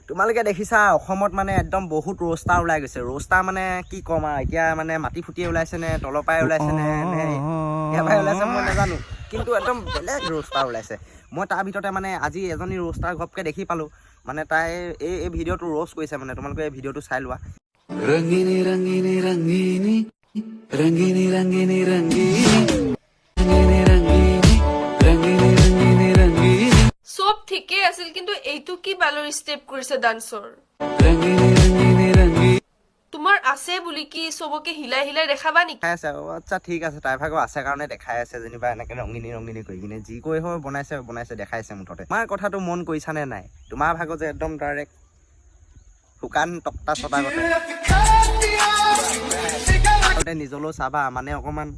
তোমালোকে দেখিছা অসমত মানে একদম বহুত ৰোষ্টাৰ ওলাই গৈছে ৰোষ্টাৰ মানে কি ক'ম আৰু এতিয়া মানে মাটি ফুটিয়ে ওলাইছে নে তলৰ পৰাই ওলাইছে নে ইয়াৰ পৰাই ওলাইছে মই নাজানো কিন্তু একদম বেলেগ ৰোষ্টাৰ ওলাইছে মই তাৰ ভিতৰতে মানে আজি এজনী ৰোষ্টাৰ ঘপকৈ দেখি পালোঁ মানে তাই এই ভিডিঅ'টো ৰোষ্ট কৰিছে মানে তোমালোকে এই ভিডিঅ'টো চাই লোৱা ৰঙিনী ৰঙিনী ৰঙিনী ৰঙিনী ৰঙিনী ৰঙিনী সব ঠিকই আছিল কিন্তু এইটো কি বালৰ স্টেপ কৰিছে ডান্সৰ তোমাৰ আছে বুলি কি সবকে হিলাই হিলাই দেখাবা নেকি দেখাই আছে আচ্ছা ঠিক আছে তাইৰ ভাগৰ আছে কাৰণে দেখাই আছে যেনিবা এনেকৈ ৰঙিনী ৰঙিনী কৰি কিনে যি কৈ হয় বনাইছে দেখাইছে মুঠতে তোমাৰ কথাটো মন কৰিছানে নাই তোমাৰ ভাগৰ যে একদম ডাইৰেক্ট শুকান টক্টা চটা গতে নিজলৈও চাবা মানে অকণমান